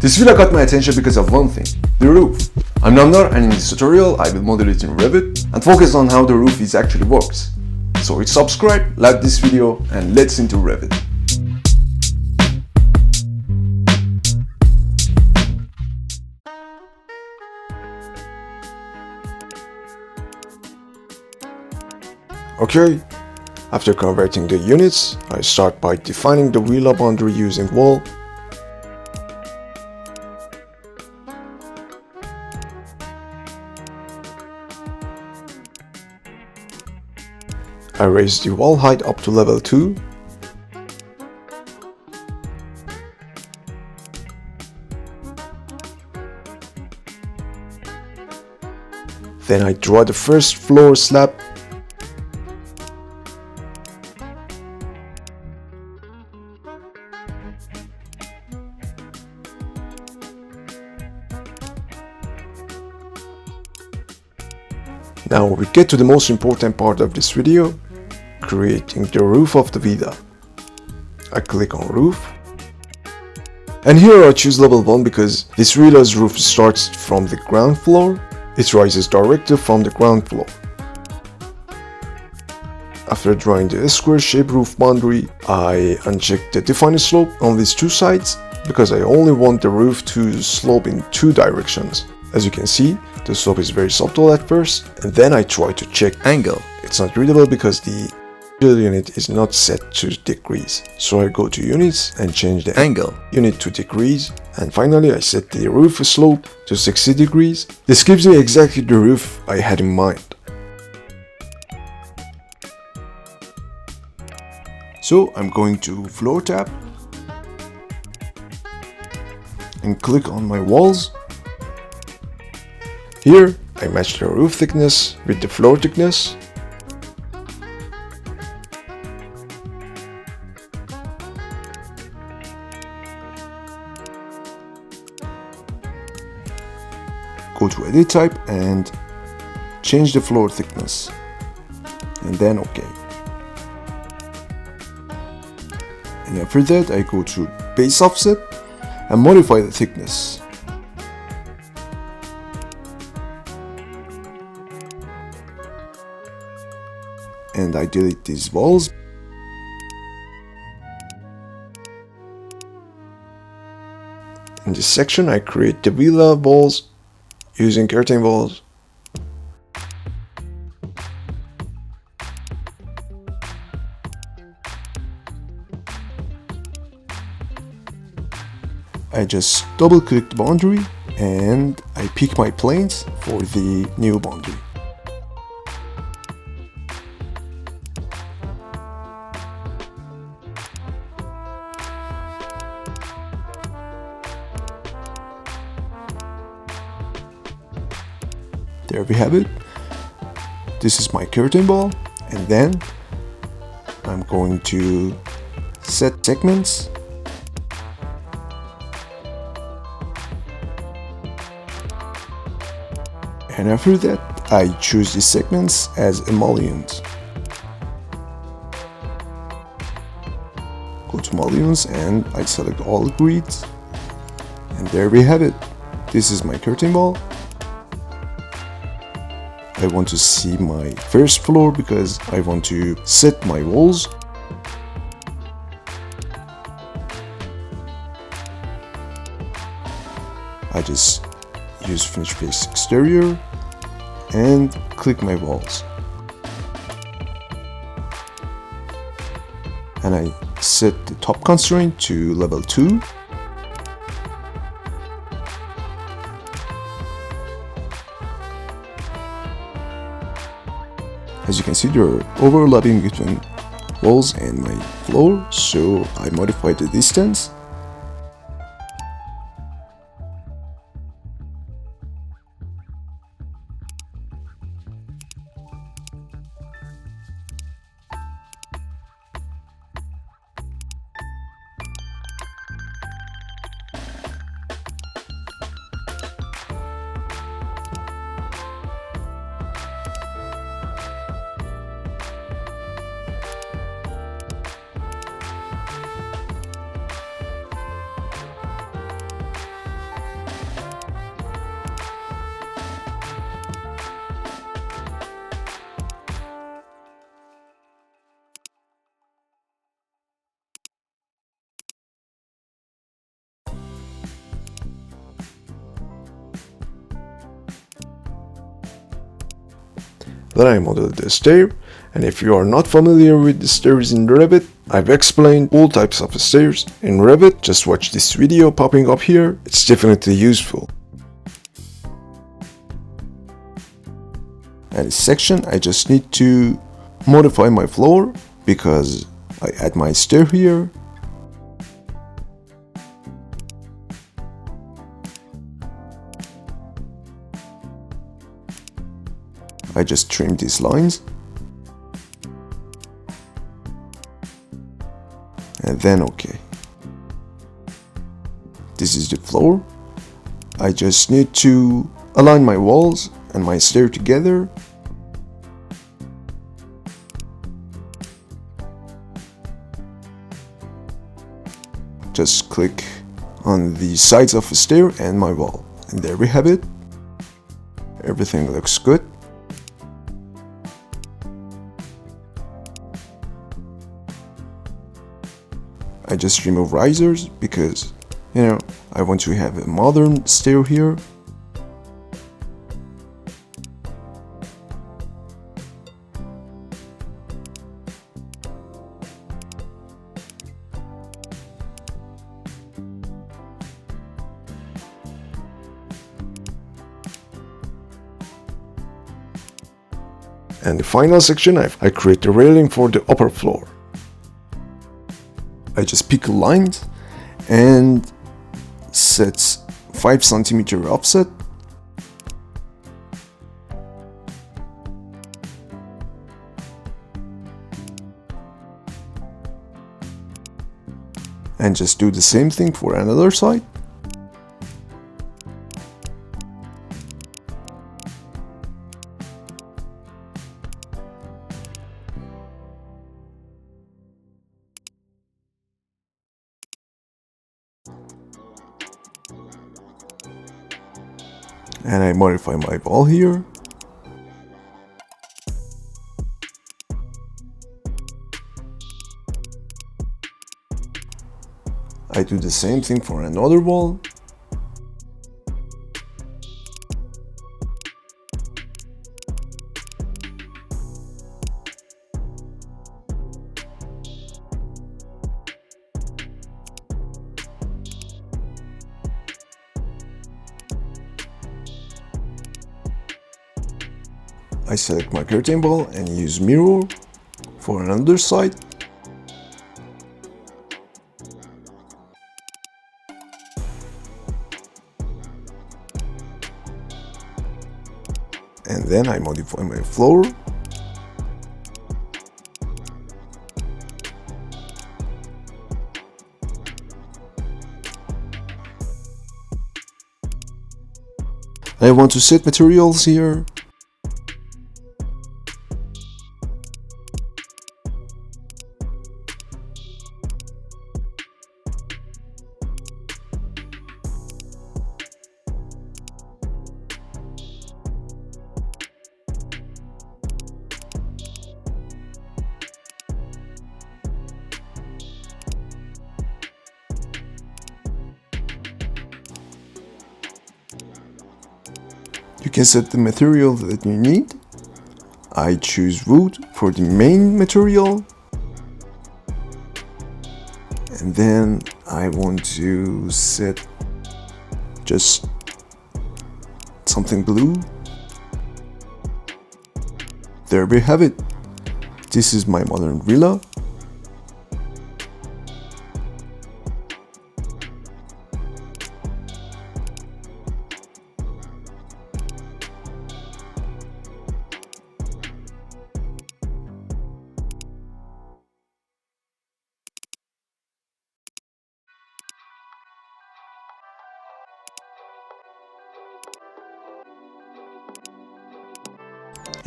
This villa caught my attention because of one thing, the roof. I'm Namdar, and in this tutorial I will model it in Revit and focus on how the roof actually works. So hit subscribe, like this video, and let's into Revit. Okay, after converting the units, I start by defining the villa boundary using wall. I raise the wall height up to level 2. Then I draw the first floor slab. Now we get to the most important part of this video, creating the roof of the villa. I click on roof. And here I choose level 1 because this villa's roof starts from the ground floor. It rises directly from the ground floor. After drawing the square shape roof boundary, I uncheck the define slope on these two sides because I only want the roof to slope in two directions. As you can see, the slope is very subtle at first, and then I try to check angle. It's not readable because the unit is not set to degrees. So I go to units and change the angle unit to degrees, and finally I set the roof slope to 60 degrees. This gives me exactly the roof I had in mind. So I'm going to floor tab and click on my walls. Here, I match the roof thickness with the floor thickness. Go to edit type and change the floor thickness. And then OK. And after that, I go to base offset and modify the thickness. And I delete these walls. In this section I create the villa walls using curtain walls. I just double click the boundary and I pick my planes for the new boundary. There we have it. This is my curtain wall, and then I'm going to set segments. And after that, I choose these segments as emollients. Go to emollients and I select all grids. And there we have it. This is my curtain wall. I want to see my first floor because I want to set my walls. I just use finish face exterior and click my walls. And I set the top constraint to level 2. As you can see, there are overlapping between walls and my floor, so I modified the distance. Then I modeled the stair, and if you are not familiar with the stairs in Revit, I've explained all types of stairs in Revit. Just watch this video popping up here, it's definitely useful. And this section, I just need to modify my floor because I add my stair here. I just trim these lines. And then okay. This is the floor. I just need to align my walls and my stair together. Just click on the sides of the stair and my wall. And there we have it. Everything looks good. I just remove risers because, I want to have a modern stair here. And the final section, I create the railing for the upper floor. I just pick a line and set 5 cm offset. And just do the same thing for another side. And I modify my wall here. I do the same thing for another wall. I select my curtain wall and use mirror for another side. And then I modify my floor. I want to set materials here. You can set the material that you need. I choose wood for the main material. And then I want to set just something blue. There we have it. This is my modern villa.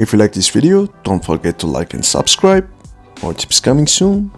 If you like this video, don't forget to like and subscribe. More tips coming soon.